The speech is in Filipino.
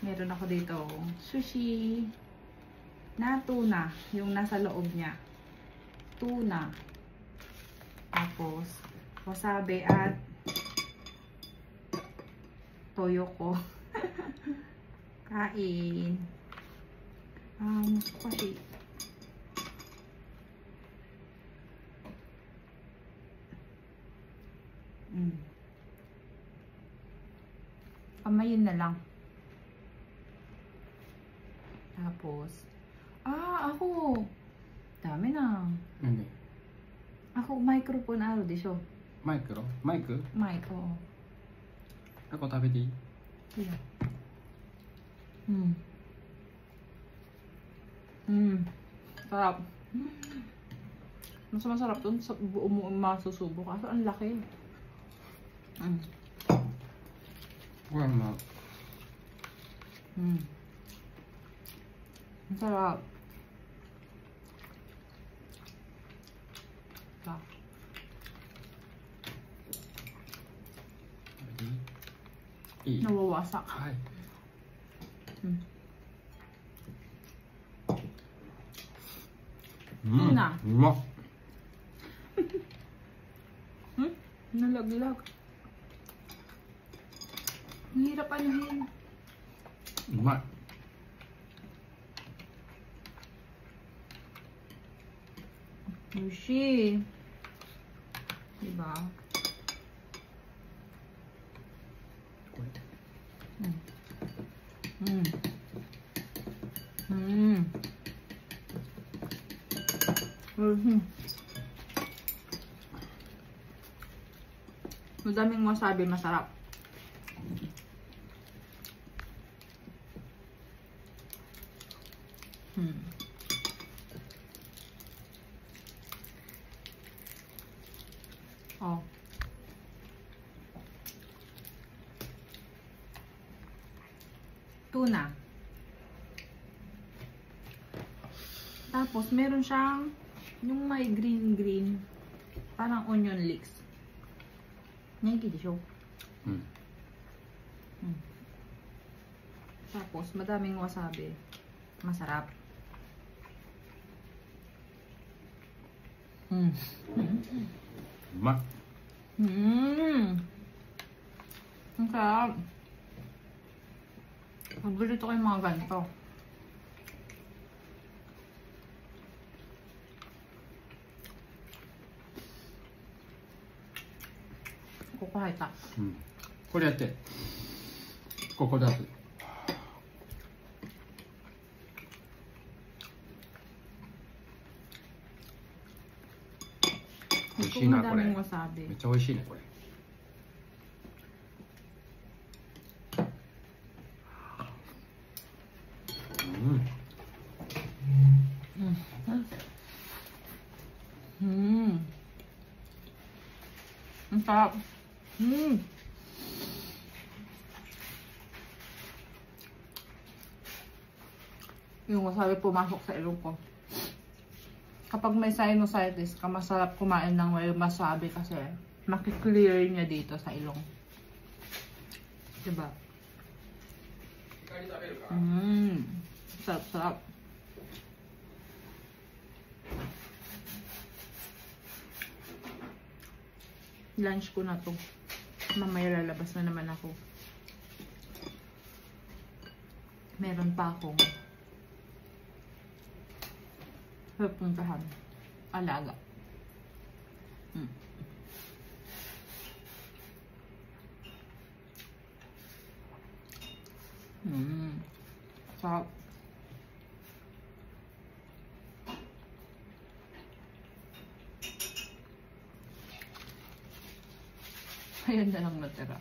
Meron ako dito sushi na tuna, yung nasa loob niya. Tuna. Tapos, wasabi at toyo ko. Kain. Kasi kamayin na lang. Tapos, ako. Dami na. Hindi. Ako, microphone aro deしょ。マイクロマイクマイクを。タコ食べていい Iya. Sarap. Mas masarap dun sa buo mo masusubo kasi ang laki. これはまあ Ang sarap. Nawawasak. はい。Tuna. うまっ。 Nalaglag. Ang hirap anuhin. うまい。Sushi. Diba? Madaming wasabi, masarap. Oh. Tuna. Tapos, meron siyang yung may green. Parang onion leeks. Nangiki de shou. Tapos, madaming wasabi. Masarap.うまい。Ang sarap. Paborito ko yung mga ganito. Kukuhita. これやって。ここだと。美味しいなこれ。めっちゃ美味しいねこれ。Ang sarap. Yung wasabi pumasok sa ilong ko. Kapag may sinusitis ka, masarap kumain ng may wasabi kasi makiklear niya dito sa ilong. Diba? Sarap. Lunch ko na to. Mamaya lalabas na naman ako. Meron pa akong pupuntahan. Alaga. Sarap. Ayun na lang natira.